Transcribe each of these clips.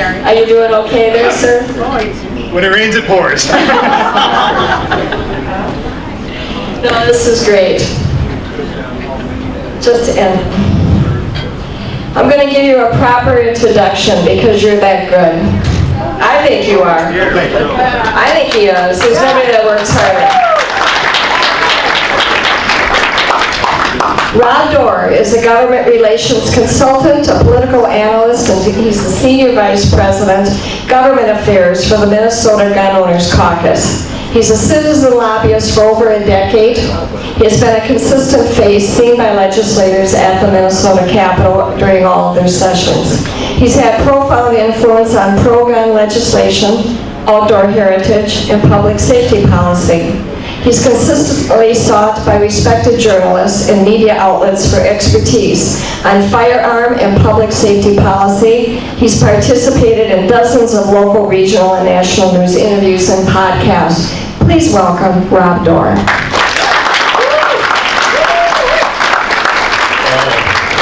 Are you doing okay there, sir? When it rains, it pours. No, this is great. Just to end. I'm going to give you a proper introduction because you're that good. I think you are. I think he is. There's nobody that works harder. Rob Doar is a government relations consultant, a political analyst, and he's the senior vice president, government affairs for the Minnesota Gun Owners Caucus. He's a citizen lobbyist for over a decade. He has been a consistent face seen by legislators at the Minnesota Capitol during all of their sessions. He's had profound influence on pro-gun legislation, outdoor heritage, and public safety policy. He's consistently sought by respected journalists and media outlets for expertise on firearm and public safety policy. He's participated in dozens of local, regional, and national news interviews and podcasts. Please welcome Rob Doar.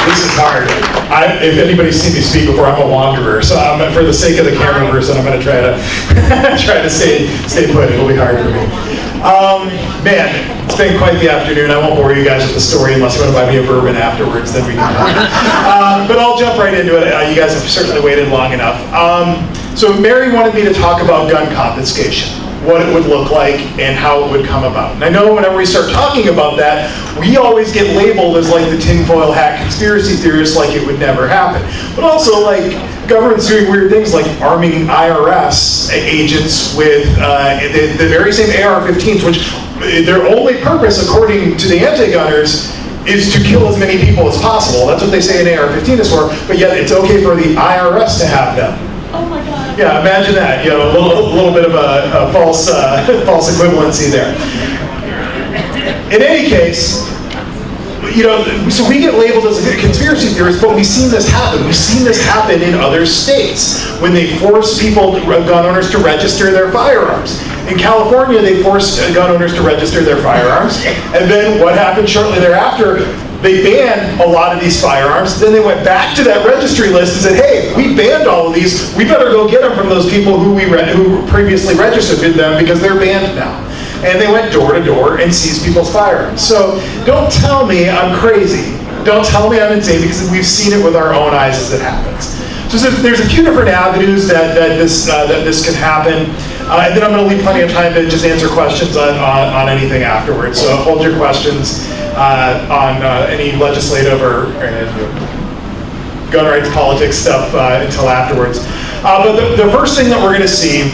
This is hard. If anybody's seen me speak before, I'm a wanderer, so for the sake of the camera person, I'm going to try to stay put. It'll be hard for me. Man, it's been quite the afternoon. I won't bore you guys with the story unless you want to buy me a bourbon afterwards, then we can talk. But I'll jump right into it. You guys have certainly waited long enough. So Mary wanted me to talk about gun confiscation, what it would look like, and how it would come about. And I know whenever we start talking about that, we always get labeled as like the tinfoil hat conspiracy theorists, like it would never happen. But also, like, government's doing weird things like arming IRS agents with the very same AR-15s, which their only purpose, according to the anti-gunners, is to kill as many people as possible. That's what they say an AR-15 is for, but yet it's okay for the IRS to have them. Oh my God. Yeah, imagine that. You know, a little bit of a false equivalency there. In any case, you know, so we get labeled as a conspiracy theorists, but we've seen this happen. We've seen this happen in other states when they force gun owners to register their firearms. In California, they forced gun owners to register their firearms, and then what happened shortly thereafter? They banned a lot of these firearms. Then they went back to that registry list and said, "Hey, we banned all of these. We better go get them from those people who previously registered them because they're banned now." And they went door to door and seized people's firearms. So don't tell me I'm crazy. Don't tell me I'm insane, because we've seen it with our own eyes as it happens. So there's a few different avenues that this can happen. And then I'm going to leave plenty of time to just answer questions on anything afterwards. So hold your questions on any legislative or gun rights politics stuff until afterwards. But the first thing that we're going to see,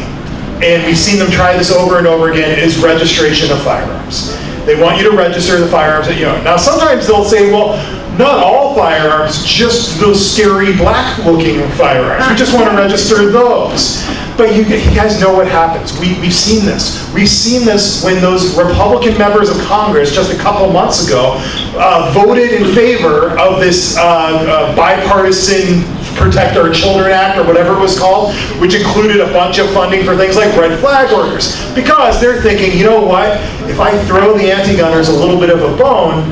and we've seen them try this over and over again, is registration of firearms. They want you to register the firearms that you own. Now sometimes they'll say, well, not all firearms, just those scary black-looking firearms. We just want to register those. But you guys know what happens. We've seen this. We've seen this when those Republican members of Congress just a couple months ago voted in favor of this bipartisan Protect Our Children Act, or whatever it was called, which included a bunch of funding for things like red flag orders. Because they're thinking, you know what, if I throw the anti-gunners a little bit of a bone,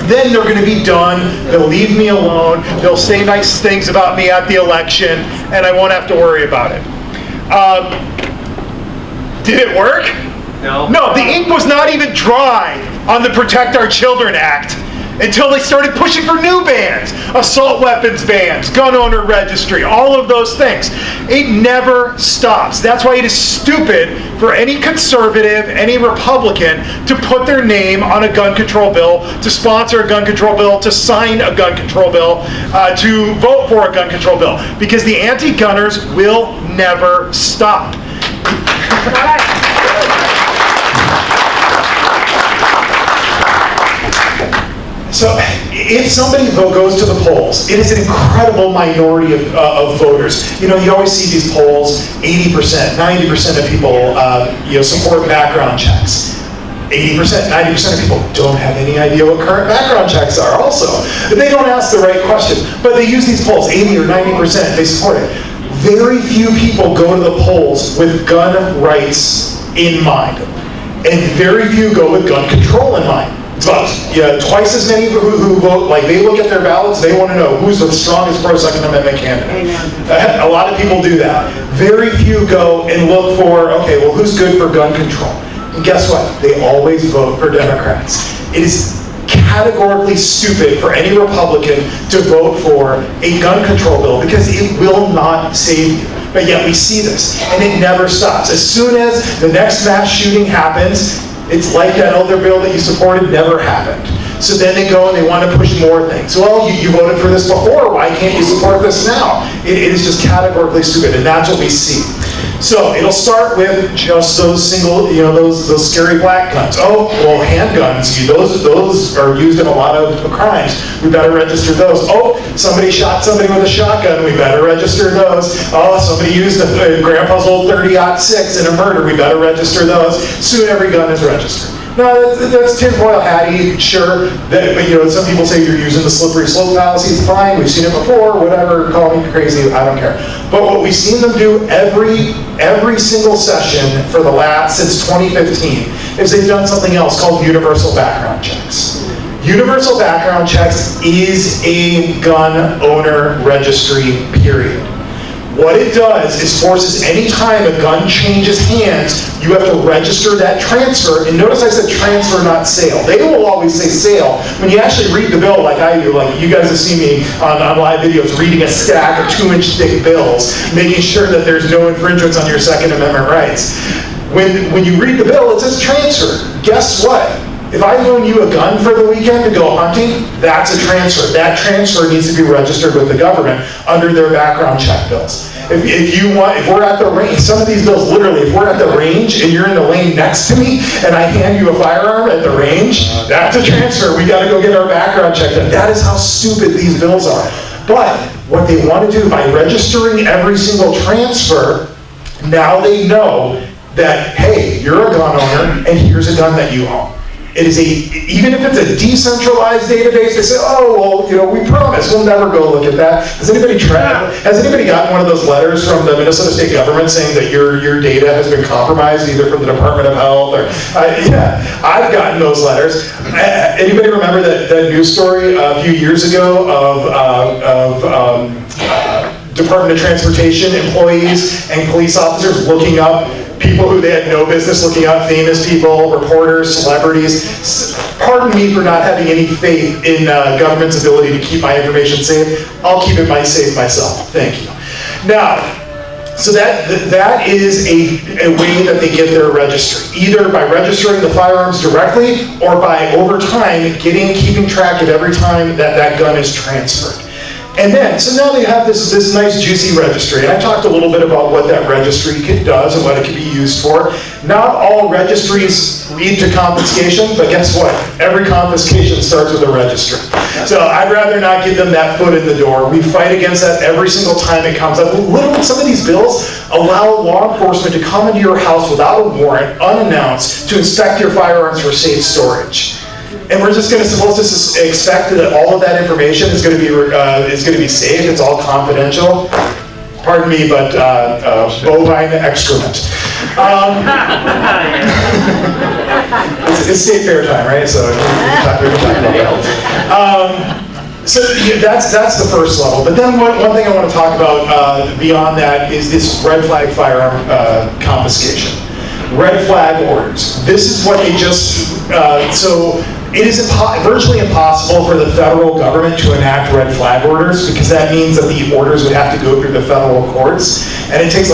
then they're going to be done, they'll leave me alone, they'll say nice things about me at the election, and I won't have to worry about it. Did it work? No. No, the ink was not even dry on the Protect Our Children Act until they started pushing for new bans. Assault weapons bans, gun owner registry, all of those things. It never stops. That's why it is stupid for any conservative, any Republican to put their name on a gun control bill, to sponsor a gun control bill, to sign a gun control bill, to vote for a gun control bill. Because the anti-gunners will never stop. So if somebody goes to the polls, it is an incredible minority of voters. You know, you always see these polls, 80%, 90% of people support background checks. 80%, 90% of people don't have any idea what current background checks are also. They don't ask the right question, but they use these polls, 80 or 90%, they support it. Very few people go to the polls with gun rights in mind, and very few go with gun control in mind. It's about twice as many who vote. Like, they look at their ballots, they want to know who's the strongest pro-Second Amendment candidate. A lot of people do that. Very few go and look for, okay, well, who's good for gun control? And guess what? They always vote for Democrats. It is categorically stupid for any Republican to vote for a gun control bill because it will not save you. But yet we see this, and it never stops. As soon as the next mass shooting happens, it's like that other bill that you supported never happened. So then they go and they want to push more things. Well, you voted for this before, why can't you support this now? It is just categorically stupid, and that's what we see. So it'll start with just those single, those scary black guns. Oh, well, handguns, those are used in a lot of crimes. We better register those. Oh, somebody shot somebody with a shotgun. We better register those. Oh, somebody used grandpa's old 30-06 in a murder. We better register those. Soon every gun is registered. No, that's tinfoil hatty, sure. But some people say you're using the slippery slope fallacy. It's fine. We've seen it before. Whatever. Call me crazy. I don't care. But what we've seen them do every single session for the last since 2015 is they've done something else called universal background checks. Universal background checks is a gun owner registry, period. What it does is forces any time a gun changes hands, you have to register that transfer. And notice I said transfer, not sale. They will always say sale. When you actually read the bill like I do, like you guys have seen me on live videos reading a stack of 2-inch thick bills, making sure that there's no infringements on your Second Amendment rights. When you read the bill, it says transfer. Guess what? If I loan you a gun for the weekend to go hunting, that's a transfer. That transfer needs to be registered with the government under their background check bills. If we're at the range, some of these bills literally, if we're at the range and you're in the lane next to me and I hand you a firearm at the range, that's a transfer. We got to go get our background check done. That is how stupid these bills are. But what they want to do by registering every single transfer, now they know that, hey, you're a gun owner and here's a gun that you own. It is even if it's a decentralized database, they say, oh, well, we promise, we'll never go look at that. Has anybody gotten one of those letters from the Minnesota state government saying that your data has been compromised, either from the Department of Health or, yeah, I've gotten those letters. Anybody remember that news story a few years ago of Department of Transportation employees and police officers looking up people who they had no business looking up, famous people, reporters, celebrities. Pardon me for not having any faith in government's ability to keep my information safe. I'll keep it safe myself. Thank you. Now, so that is a way that they get their registry, either by registering the firearms directly or by, over time, keeping track of every time that gun is transferred. And then, so now they have this nice juicy registry, and I talked a little bit about what that registry does and what it can be used for. Not all registries lead to confiscation, but guess what? Every confiscation starts with a registry. So I'd rather not give them that foot in the door. We fight against that every single time it comes up. Literally, some of these bills allow law enforcement to come into your house without a warrant, unannounced, to inspect your firearms for safe storage. And we're just supposed to expect that all of that information is going to be safe. It's all confidential. Pardon me, but bovine excrement. It's state fair time, right? So we can talk about that. So that's the first level. But then one thing I want to talk about beyond that is this red flag firearm confiscation. Red flag orders. This is what they just it is virtually impossible for the federal government to enact red flag orders because that means that the orders would have to go through the federal courts, and it takes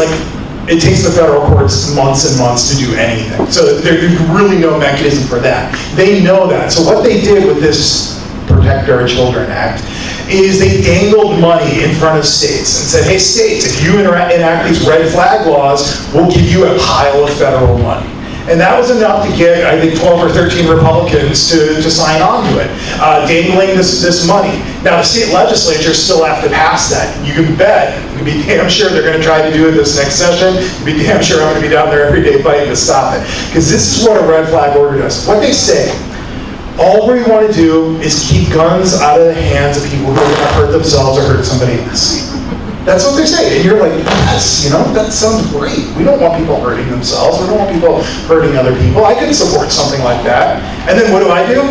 the federal courts months and months to do anything. So there's really no mechanism for that. They know that. So what they did with this Protect Our Children Act is they dangled money in front of states and said, hey states, if you enact these red flag laws, we'll give you a pile of federal money. And that was enough to get, I think, 12 or 13 Republicans to sign on to it, dangling this money. Now, the state legislatures still have to pass that. You can bet, you can be damn sure they're going to try to do it this next session. You can be damn sure I'm going to be down there every day fighting to stop it. Because this is what a red flag order does. What they say, all we want to do is keep guns out of the hands of people who are going to hurt themselves or hurt somebody else. That's what they say, and you're like, yes, that sounds great. We don't want people hurting themselves. We don't want people hurting other people. I can support something like that. And then what do?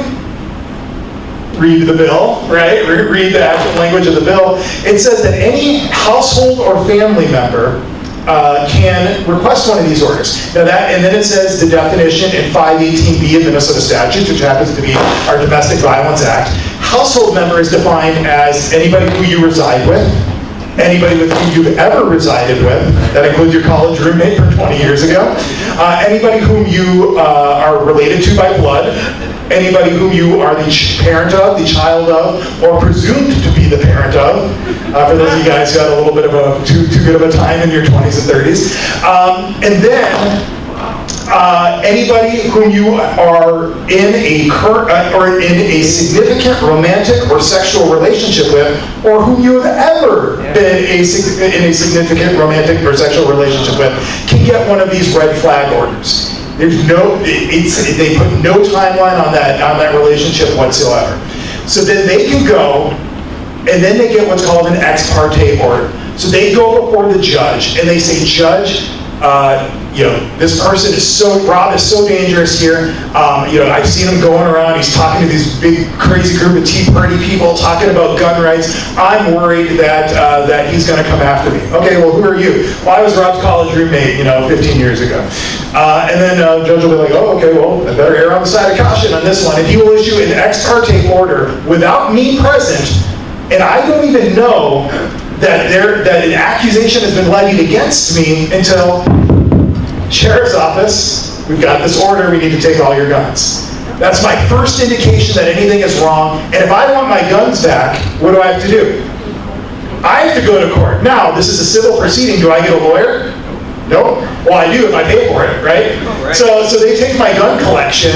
read the bill, right? Read the actual language of the bill. It says that any household or family member can request one of these orders. Now and then it says the definition in 518B of Minnesota statutes, which happens to be our Domestic Violence Act. Household member is defined as anybody who you reside with, anybody with whom you've ever resided with, that includes your college roommate from 20 years ago, anybody whom you are related to by blood, anybody whom you are the parent of, the child of, or presumed to be the parent of. For those of you guys who got a little bit of a too good of a time in your 20s and 30s. And then anybody whom you are in a significant romantic or sexual relationship with, or whom you have ever been in a significant romantic or sexual relationship with, can get one of these red flag orders. There's they put no timeline on that relationship whatsoever. So then they can go, and then they get what's called an ex parte order. So they go before the judge, and they say, Judge, this person Rob is so dangerous here. I've seen him going around. He's talking to these big, crazy group of Tea Party people talking about gun rights. I'm worried that he's going to come after me. Okay, well, who are you? Well, I was Rob's college roommate, 15 years ago. And then the judge will be like, oh, okay, well, I better err on the side of caution on this one. And he will issue an ex parte order without me present, and I don't even know that an accusation has been levied against me until Sheriff's Office, we've got this order, we need to take all your guns. That's my first indication that anything is wrong, and if I want my guns back, what do I have to do? I have to go to court. Now, this is a civil proceeding. Do I get a lawyer? Nope. Well, I do if I pay for it, right? Oh, right. So they take my gun collection,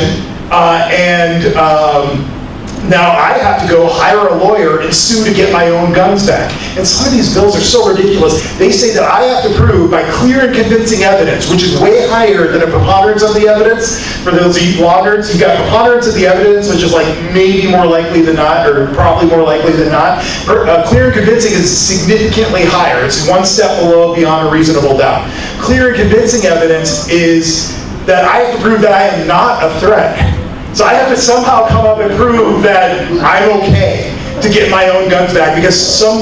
now I have to go hire a lawyer and sue to get my own guns back. And some of these bills are so ridiculous. They say that I have to prove by clear and convincing evidence, which is way higher than a preponderance of the evidence. For those of you bloggers, you've got preponderance of the evidence, which is like maybe more likely than not, or probably more likely than not. Clear and convincing is significantly higher. It's one step below beyond a reasonable doubt. Clear and convincing evidence is that I have to prove that I am not a threat. So I have to somehow come up and prove that I'm okay to get my own guns back because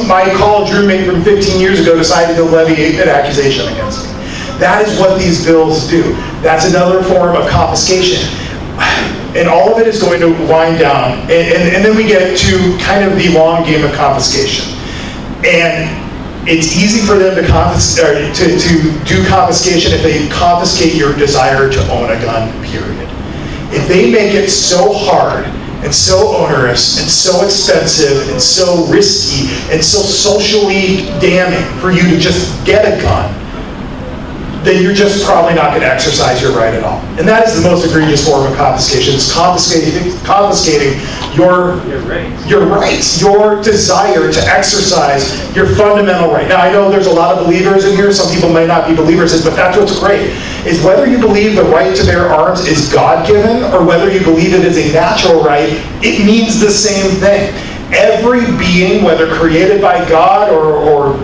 my college roommate from 15 years ago decided to levy an accusation against me. That is what these bills do. That's another form of confiscation. And all of it is going to wind down. And then we get to kind of the long game of confiscation. And it's easy for them to do confiscation if they confiscate your desire to own a gun, period. If they make it so hard and so onerous and so expensive and so risky and so socially damning for you to just get a gun, then you're just probably not going to exercise your right at all. And that is the most egregious form of confiscation. It's confiscating your rights, your desire to exercise your fundamental right. Now, I know there's a lot of believers in here. Some people may not be believers, but that's what's great, is whether you believe the right to bear arms is God-given or whether you believe it is a natural right, it means the same thing. Every being, whether created by God or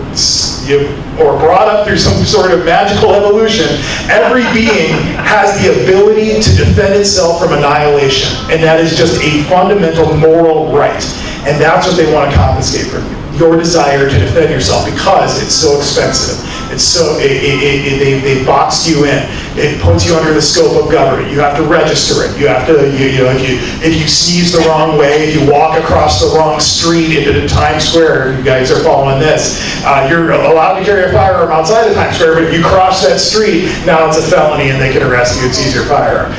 brought up through some sort of magical evolution, every being has the ability to defend itself from annihilation. And that is just a fundamental moral right. And that's what they want to confiscate from you. Your desire to defend yourself because it's so expensive. It's so, they boxed you in. It puts you under the scope of government. You have to register it. You have to, if you sneeze the wrong way, if you walk across the wrong street into the Times Square, you guys are following this, you're allowed to carry a firearm outside of Times Square, but if you cross that street, now it's a felony and they can arrest you and seize your firearm.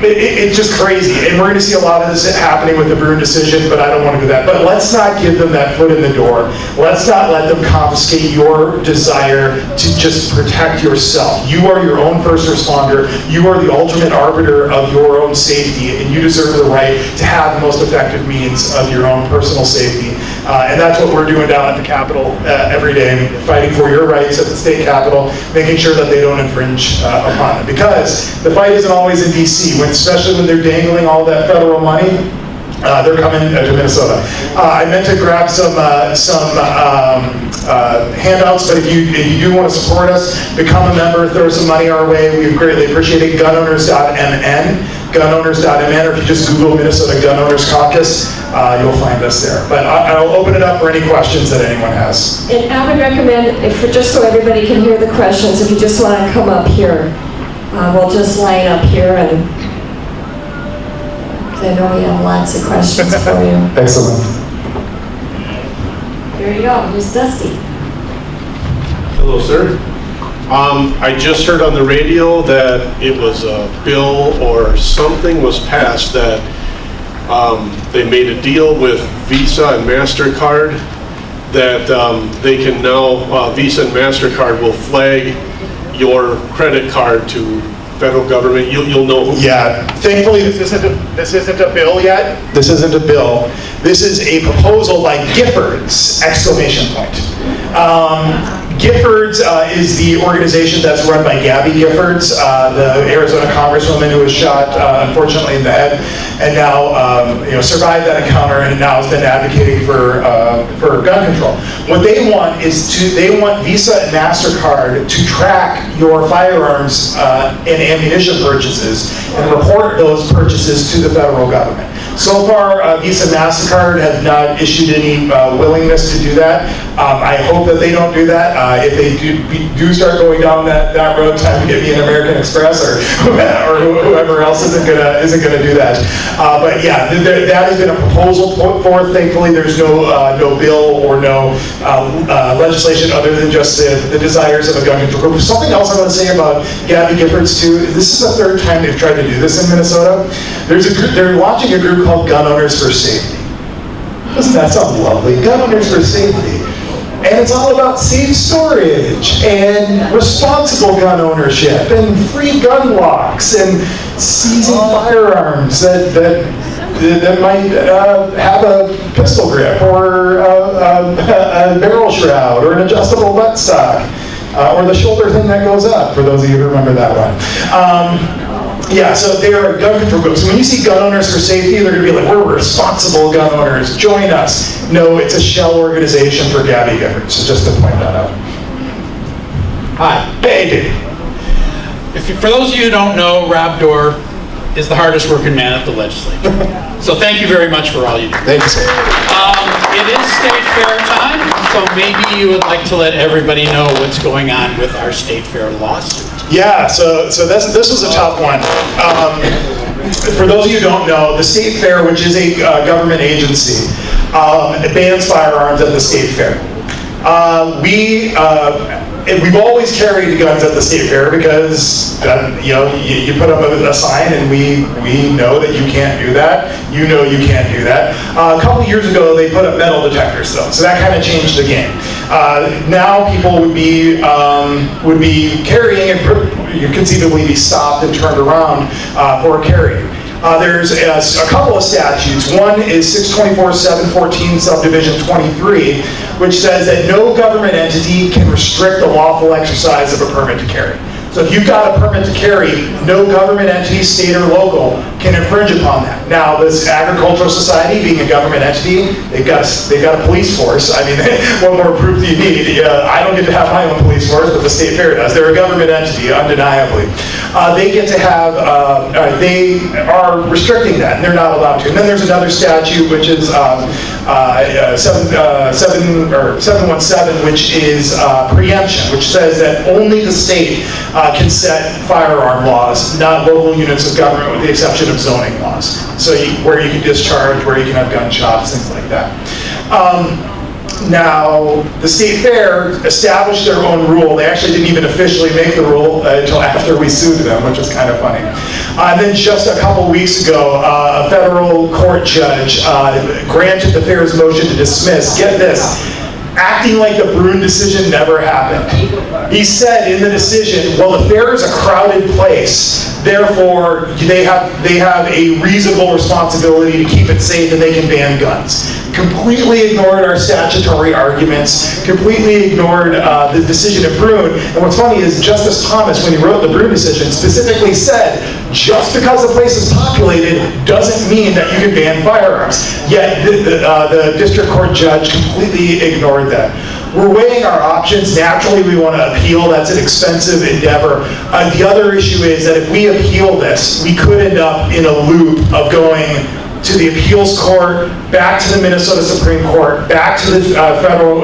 It's just crazy. And we're going to see a lot of this happening with the Bruin decision, but I don't want to do that. But let's not give them that foot in the door. Let's not let them confiscate your desire to just protect yourself. You are your own first responder. You are the ultimate arbiter of your own safety, and you deserve the right to have the most effective means of your own personal safety. And that's what we're doing down at the Capitol every day, fighting for your rights at the state Capitol, making sure that they don't infringe upon them. Because the fight isn't always in D.C., especially when they're dangling all that federal money. They're coming to Minnesota. I meant to grab some handouts, but if you do want to support us, become a member, throw some money our way. We greatly appreciate it. Gunowners.mn. gunowners.mn, or if you just Google Minnesota Gun Owners Caucus, you'll find us there. But I'll open it up for any questions that anyone has. And I would recommend, just so everybody can hear the questions, if you just want to come up here, we'll just line up here, and I know we have lots of questions for you. Excellent. There you go. Here's Dusty. Hello, sir. I just heard on the radio that it was a bill or something was passed that they made a deal with Visa and MasterCard that they can now, Visa and MasterCard will flag your credit card to federal government. You'll know who. Yeah, thankfully this isn't a bill yet. This isn't a bill. This is a proposal by Giffords, exclamation point. Giffords is the organization that's run by Gabby Giffords, the Arizona congresswoman who was shot, unfortunately, in the head, and now survived that encounter, and now has been advocating for gun control. What they want is they want Visa and MasterCard to track your firearms and ammunition purchases and report those purchases to the federal government. So far, Visa and MasterCard have not issued any willingness to do that. I hope that they don't do that. If they do start going down that road, time to get me an American Express or whoever else isn't gonna do that. But yeah, that has been a proposal put forth. Thankfully, there's no bill or no legislation other than just the desires of a gun control group. Something else I want to say about Gabby Giffords too. This is the third time they've tried to do this in Minnesota. They're launching a group called Gun Owners for Safety. Doesn't that sound lovely? Gun Owners for Safety. And it's all about safe storage and responsible gun ownership and free gun locks and seizing firearms that might have a pistol grip or a barrel shroud or an adjustable buttstock or the shoulder thing that goes up, for those of you who remember that one. Yeah, so they are a gun control group. So when you see Gun Owners for Safety, they're going to be like, we're responsible gun owners, join us. No, it's a shell organization for Gabby Giffords, so just to point that out. Hi. Hey, dude. For those of you who don't know, Rob Doar is the hardest working man at the legislature. So thank you very much for all you do. Thank you, sir. It is state fair time, so maybe you would like to let everybody know what's going on with our state fair lawsuit. Yeah, so this was a tough one. For those of you who don't know, the state fair, which is a government agency, bans firearms at the state fair. We've always carried guns at the state fair because you put up a sign and we know that you can't do that. You know you can't do that. A couple years ago they put up metal detectors though, so that kind of changed the game. Now people would be carrying and conceivably be stopped and turned around for carrying. There's a couple of statutes. One is 624-714 subdivision 23, which says that no government entity can restrict the lawful exercise of a permit to carry. So if you've got a permit to carry, no government entity, state or local, can infringe upon that. Now, this agricultural society, being a government entity, they've got a police force. I mean, what more proof do you need? I don't get to have my own police force, but the state fair does. They're a government entity, undeniably. They get to have, they are restricting that, and they're not allowed to. And then there's another statute, which is 717, which is preemption, which says that only the state can set firearm laws, not local units of government, with the exception of zoning laws. So where you can discharge, where you can have gun shops, things like that. Now, the state fair established their own rule. They actually didn't even officially make the rule until after we sued them, which is kind of funny. And then just a couple weeks ago, a federal court judge granted the fair's motion to dismiss, get this, acting like the Bruin decision never happened. He said in the decision, well, the fair is a crowded place, therefore they have a reasonable responsibility to keep it safe and they can ban guns. Completely ignored our statutory arguments, completely ignored the decision of Bruin. And what's funny is Justice Thomas, when he wrote the Bruin decision, specifically said, just because a place is populated doesn't mean that you can ban firearms. Yet the district court judge completely ignored that. we're weighing our options. Naturally, we want to appeal. That's an expensive endeavor. The other issue is that if we appeal this, we could end up in a loop of going to the appeals court, back to the Minnesota Supreme Court, back to the federal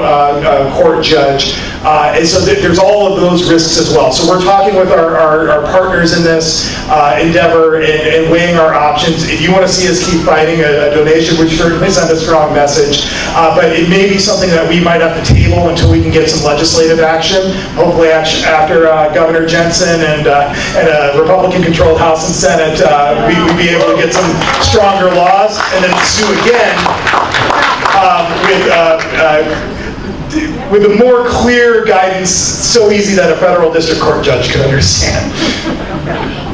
court judge, and so there's all of those risks as well. So we're talking with our partners in this endeavor and weighing our options. If you want to see us keep fighting a donation, we certainly send a strong message, but it may be something that we might have to table until we can get some legislative action. Hopefully after Governor Jensen and a Republican-controlled House and Senate, we'd be able to get some stronger laws and then sue again with a more clear guidance, so easy that a federal district court judge could understand.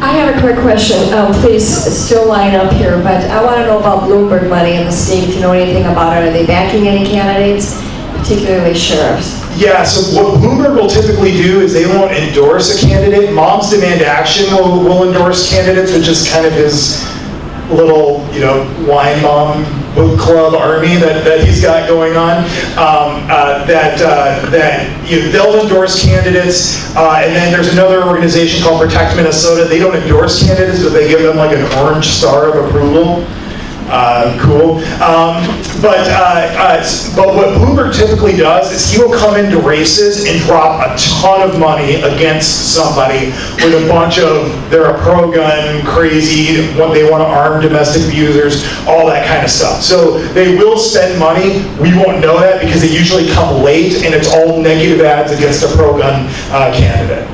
I have a quick question. Please still line up here, but I want to know about Bloomberg money in the state, if you know anything about it. Are they backing any candidates, particularly sheriffs? Yeah, so what Bloomberg will typically do is they won't endorse a candidate. Moms Demand Action will endorse candidates, which is kind of his little, wine mom book club army that he's got going on. They'll endorse candidates, and then there's another organization called Protect Minnesota. They don't endorse candidates, but they give them like an orange star of approval. Cool. But what Bloomberg typically does is he will come into races and drop a ton of money against somebody with a bunch of, they're a pro-gun, crazy, they want to arm domestic abusers, all that kind of stuff. So they will spend money. We won't know that because they usually come late and it's all negative ads against a pro-gun candidate.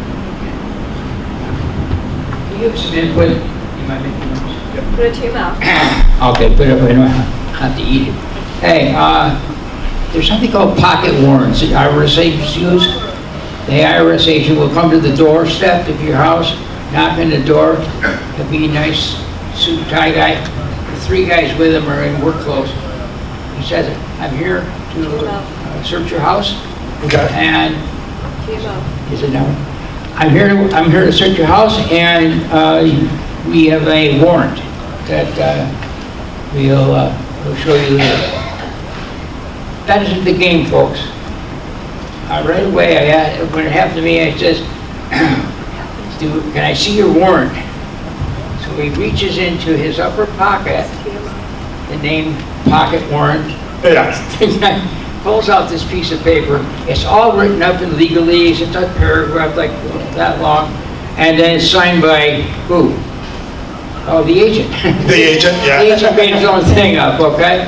Can you give some input? You might make a noise. Put it to your mouth. Okay, put it up. I don't have to eat it. Hey, there's something called pocket warrants that IRS agents use. The IRS agent will come to the doorstep of your house, knock on the door. There'll be a nice suit tie guy. The three guys with him are in work clothes. He says, "I'm here to search your house." Okay. And is it no? I'm here to search your house, and we have a warrant that we'll show you later. That isn't the game, folks. Right away, when it happened to me, I says, "Can I see your warrant?" So he reaches into his upper pocket, the name pocket warrant. Yeah. Pulls out this piece of paper. It's all written up in legalese. It's a paragraph like that long, and then it's signed by who? Oh, the agent. The agent, yeah. The agent made his own thing up, okay?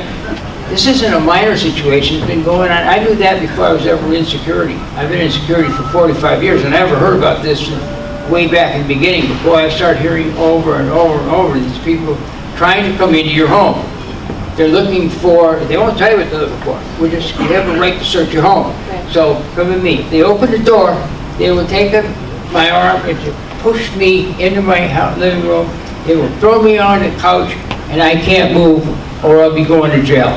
This isn't a minor situation. It's been going on. I knew that before I was ever in security. I've been in security for 45 years, and I never heard about this way back in the beginning. But boy, I started hearing over and over and over these people trying to come into your home. They're looking for, they won't tell you what they're looking for. You have a right to search your home. So come with me. They open the door, they will take my arm and push me into my living room. They will throw me on the couch and I can't move or I'll be going to jail.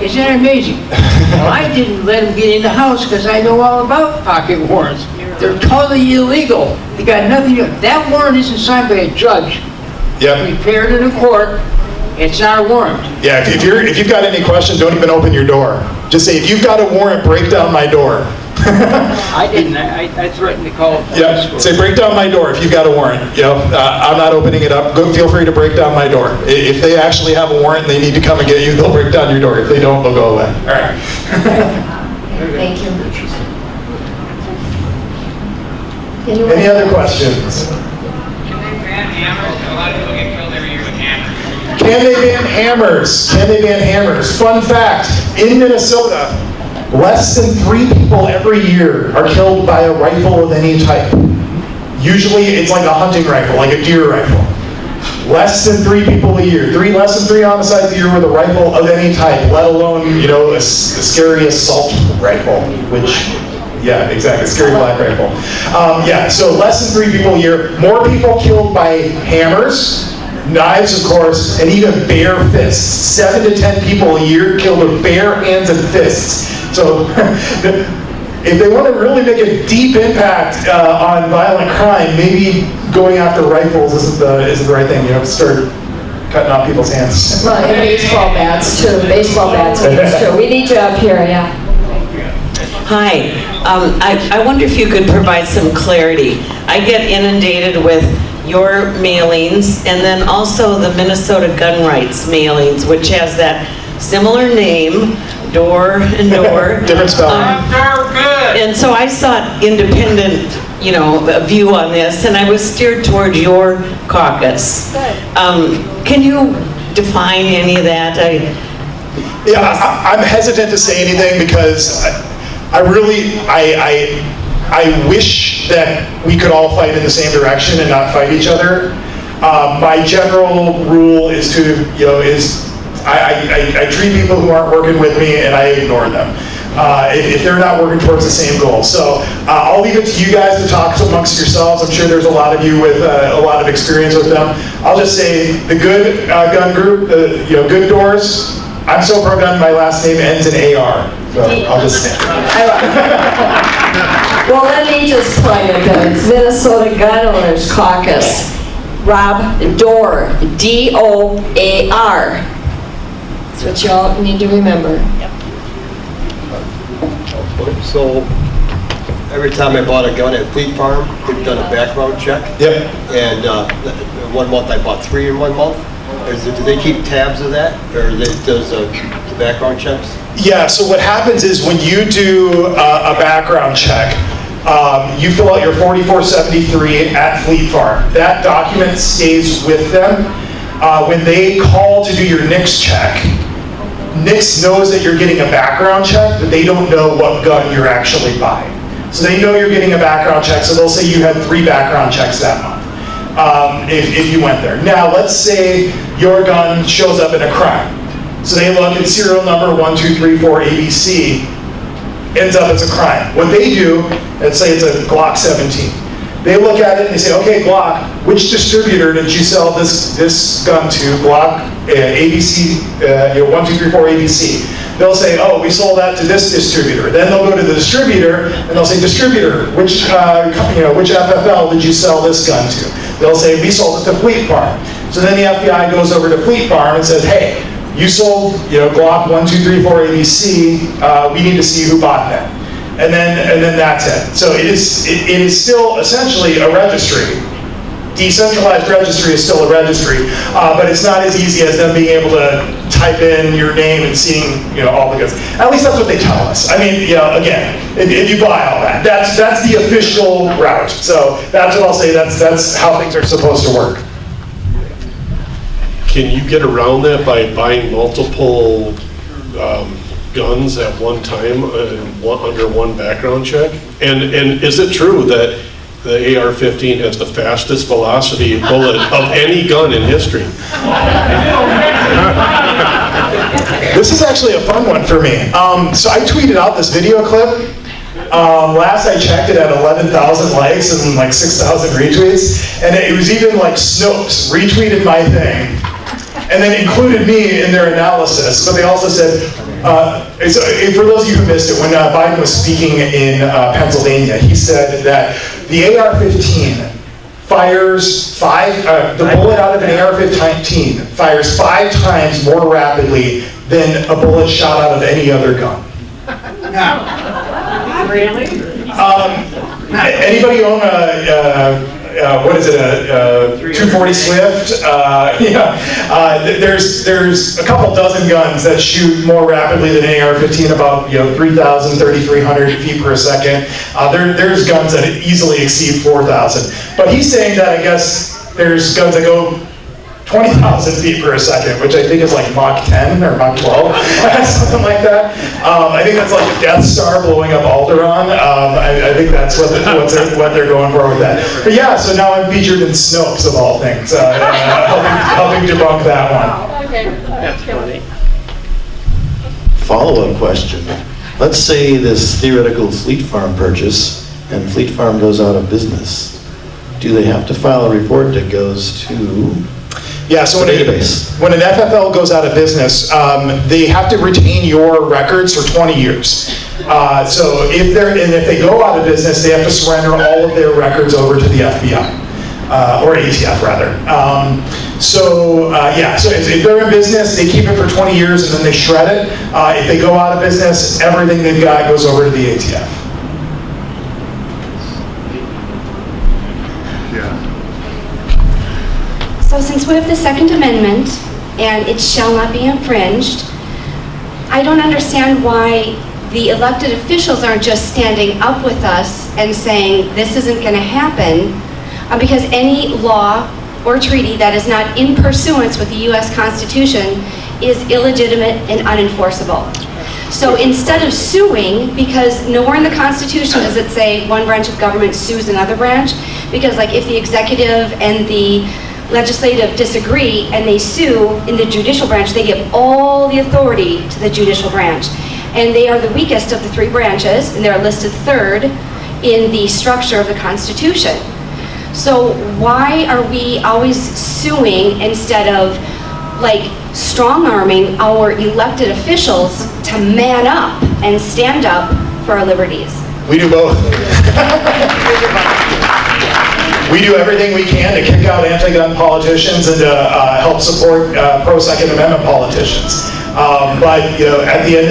Isn't that amazing? Well, I didn't let them get in the house because I know all about pocket warrants. They're totally illegal. They got nothing to do. That warrant isn't signed by a judge. Yep. Prepared in a court. It's not a warrant. Yeah, if you've got any questions, don't even open your door. Just say, if you've got a warrant, break down my door. I didn't. I threatened to call. Yeah, say break down my door if you've got a warrant. I'm not opening it up. Feel free to break down my door. If they actually have a warrant and they need to come and get you, they'll break down your door. If they don't, they'll go away. All right. Thank you. Any other questions? Can they ban hammers? A lot of people get killed every year with hammers. Can they ban hammers? Can they ban hammers? Fun fact, in Minnesota, less than 3 people every year are killed by a rifle of any type. Usually it's like a hunting rifle, like a deer rifle. Less than 3 people a year. Less than 3 homicides a year with a rifle of any type, let alone, a scary assault rifle, which, yeah, exactly, scary black rifle. So less than 3 people a year. More people killed by hammers, knives, of course, and even bare fists. 7 to 10 people a year killed with bare hands and fists. So if they want to really make a deep impact on violent crime, maybe going after rifles isn't the right thing. Start cutting off people's hands. Well, and baseball bats too. Baseball bats too. We need you up here, yeah. Hi. I wonder if you could provide some clarity. I get inundated with your mailings and then also the Minnesota Gun Rights mailings, which has that similar name, Doar and Doar. Different spelling. And so I sought independent, a view on this, and I was steered toward your caucus. Can you define any of that? I'm hesitant to say anything because I wish that we could all fight in the same direction and not fight each other. My general rule is to, I treat people who aren't working with me and I ignore them. If they're not working towards the same goal. So I'll leave it to you guys to talk amongst yourselves. I'm sure there's a lot of you with a lot of experience with them. I'll just say the good gun group, good doors. I'm so pro-gun, my last name ends in AR. So I'll just say. Well, let me just plug it then. It's Minnesota Gun Owners Caucus. Rob Doar, D-O-A-R. That's what y'all need to remember. So every time I bought a gun at Fleet Farm, they've done a background check. Yep. And 1 month I bought 3 in 1 month. Do they keep tabs of that, or does the background checks? Yeah, so what happens is when you do a background check, you fill out your 4473 at Fleet Farm. That document stays with them. When they call to do your NICS check, NICS knows that you're getting a background check, but they don't know what gun you're actually buying. So they know you're getting a background check, so they'll say you had 3 background checks that month. If you went there. Now, let's say your gun shows up in a crime. So they look at serial number 1234 ABC, ends up as a crime. What they do, let's say it's a Glock 17. They look at it and they say, okay, Glock, which distributor did you sell this gun to? Glock ABC, 1234 ABC. They'll say, oh, we sold that to this distributor. Then they'll go to the distributor and they'll say, distributor, which FFL did you sell this gun to? They'll say, we sold it to Fleet Farm. So then the FBI goes over to Fleet Farm and says, hey, you sold Glock 1234 ABC. We need to see who bought that. And then that's it. So it is still essentially a registry. Decentralized registry is still a registry, but it's not as easy as them being able to type in your name and seeing all the guns. At least that's what they tell us. I mean, again, if you buy all that, that's the official route. So that's what I'll say. That's how things are supposed to work. Can you get around that by buying multiple guns at one time under one background check? And is it true that the AR-15 has the fastest velocity bullet of any gun in history? This is actually a fun one for me. So I tweeted out this video clip. Last I checked it at 11,000 likes and like 6,000 retweets. And it was even like Snopes retweeted my thing and then included me in their analysis. But they also said, for those of you who missed it, when Biden was speaking in Pennsylvania, he said that the AR-15 fires the bullet out of an AR-15 fires 5 times more rapidly than a bullet shot out of any other gun. Really? Anybody own a 240 Swift? There's a couple dozen guns that shoot more rapidly than an AR-15, about 3,000, 3,300 feet per second. There's guns that easily exceed 4,000. But he's saying that I guess there's guns that go 20,000 feet per second, which I think is like Mach 10 or Mach 12, something like that. I think that's like a Death Star blowing up Alderaan. I think that's what they're going for with that. But yeah, so now I'm featured in Snopes of all things, helping debunk that one. Okay, that's funny. Follow-up question. Let's say this theoretical Fleet Farm purchase, and Fleet Farm goes out of business. Do they have to file a report that goes to Yeah, so when an FFL goes out of business, they have to retain your records for 20 years. So if they go out of business, they have to surrender all of their records over to the FBI. or ATF rather. So if they're in business, they keep it for 20 years and then they shred it. If they go out of business, everything they've got goes over to the ATF. So since we have the Second Amendment and it shall not be infringed, I don't understand why the elected officials aren't just standing up with us and saying this isn't going to happen, because any law or treaty that is not in pursuance with the U.S. Constitution is illegitimate and unenforceable. So instead of suing, because nowhere in the Constitution does it say one branch of government sues another branch, because like if the executive and the legislative disagree and they sue in the judicial branch, they give all the authority to the judicial branch. And they are the weakest of the three branches, and they're listed third in the structure of the Constitution. So why are we always suing instead of like strong-arming our elected officials to man up and stand up for our liberties? We do both. We do everything we can to kick out anti-gun politicians and to help support pro-Second Amendment politicians. But at the end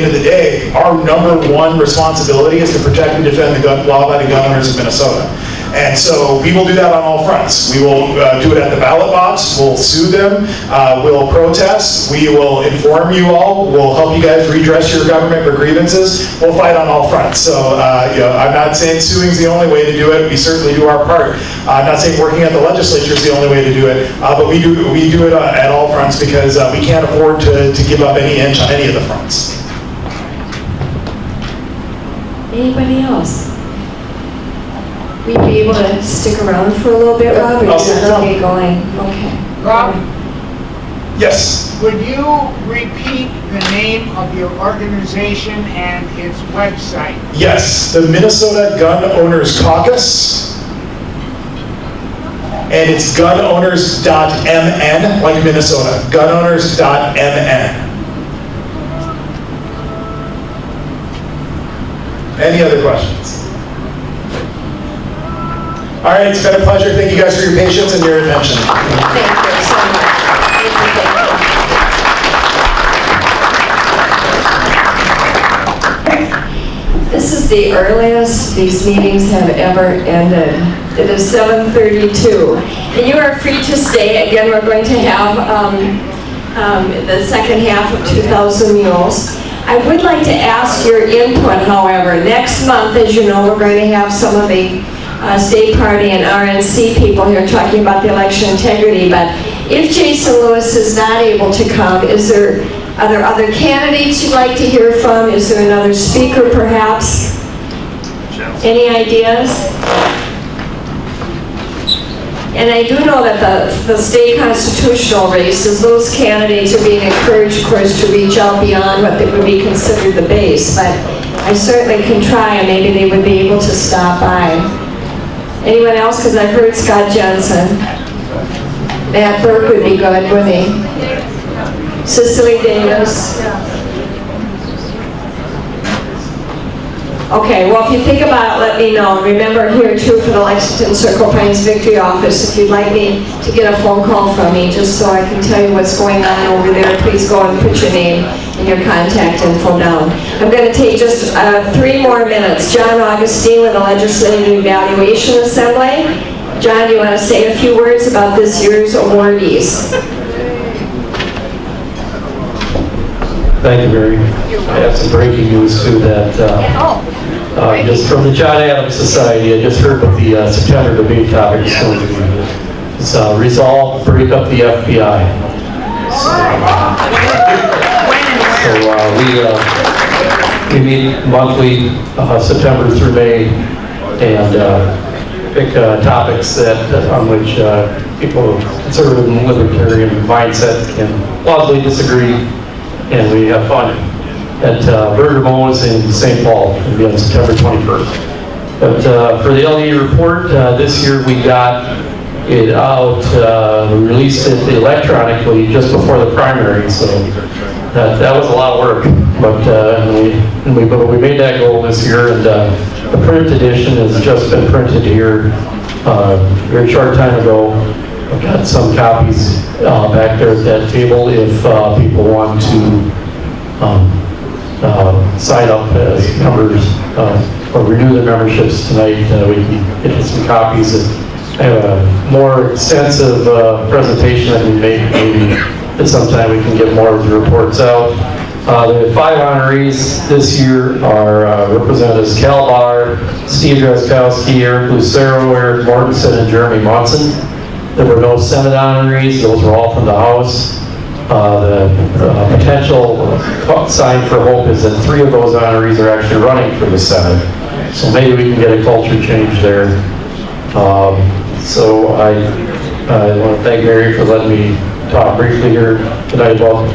of the day, our #1 responsibility is to protect and defend the law-abiding gun owners of Minnesota. And so we will do that on all fronts. We will do it at the ballot box. We'll sue them. We'll protest. We will inform you all. We'll help you guys redress your government for grievances. We'll fight on all fronts. So I'm not saying suing is the only way to do it. We certainly do our part. I'm not saying working at the legislature is the only way to do it. But we do it at all fronts because we can't afford to give up any inch on any of the fronts. Anybody else? We'd be able to stick around for a little bit, Rob, or I'll is stick that around. okay going? Okay. Rob, Yes. would you repeat the name of your organization and its website? Yes, the Minnesota Gun Owners Caucus. And it's gunowners.mn, like Minnesota, gunowners.mn. Any other questions? All right, it's been a pleasure. Thank you guys for your patience and your attention. Thank you so much. Thank you. This is the earliest these meetings have ever ended. It is 7:32. And you are free to stay. Again, we're going to have the second half of 2,000 Mules. I would like to ask your input, however. Next month, as you know, we're going to have some of the State Party and RNC people here talking about the election integrity, but if Jason Lewis is not able to come, are there other candidates you'd like to hear from? Is there another speaker perhaps? Any ideas? And I do know that the state constitutional races, those candidates are being encouraged, of course, to reach out beyond what would be considered the base, but I certainly can try and maybe they would be able to stop by. Anyone else? Because I've heard Scott Johnson. Matt Burke would be good, wouldn't he? Cicely Davis. Okay, well, if you think about it, let me know. And remember here, too, for the Lexington Circle Pines Victory Office, if you'd like me to get a phone call from me, just so I can tell you what's going on over there, please go and put your name and your contact info down. I'm going to take just 3 more minutes. John Augustine with the Legislative Evaluation Assembly. John, do you want to say a few words about this year's awardees? Thank you, Mary. I have some breaking news too that just from the John Adams Society, I just heard what the September debate topic is going to be. It's resolve, break up the FBI. So we meet monthly, September through May, and pick topics on which people, conservative and libertarian mindset, can plausibly disagree. And we have fun at Bergamo's in St. Paul. It'll be on September 21st. But for the LE report, this year we got it out, we released it electronically just before the primary, so that was a lot of work. But we made that goal this year, and the print edition has just been printed here very short time ago. I've got some copies back there at that table if people want to sign up as members or renew their memberships tonight. We can get you some copies. I have a more extensive presentation I can make. Maybe at some time we can get more of the reports out. The 5 honorees this year are Representatives Cal Barr, Steve Drazkowski, Eric Lucero, Eric Mortensen, and Jeremy Monson. There were no Senate honorees. Those were all from the House. The potential sign for hope is that 3 of those honorees are actually running for the Senate. So maybe we can get a culture change there. So I want to thank Mary for letting me talk briefly here tonight about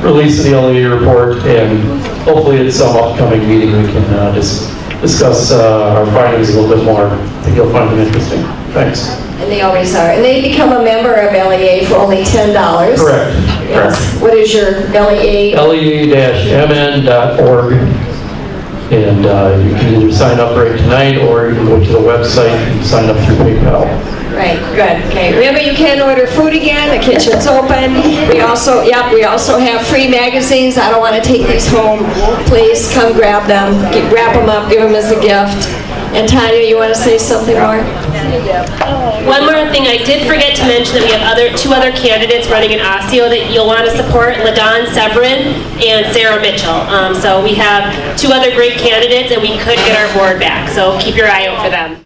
releasing the LEA report, and hopefully at some upcoming meeting we can discuss our findings a little bit more. I think you'll find them interesting. Thanks. And they always are. And they become a member of LEA for only $10. Correct. Yes. What is your LEA? LEA-mn.org. And you can either sign up right tonight, or you can go to the website and sign up through PayPal. Right, good. Okay. Remember, you can order food again. The kitchen's open. We also have free magazines. I don't want to take these home. Please come grab them. Wrap them up. Give them as a gift. And Tanya, you want to say something more? One more thing, I did forget to mention that we have 2 other candidates running in Osseo that you'll want to support, LaDon Severin and Sarah Mitchell. So we have 2 other great candidates, and we could get our board back. So keep your eye out for them.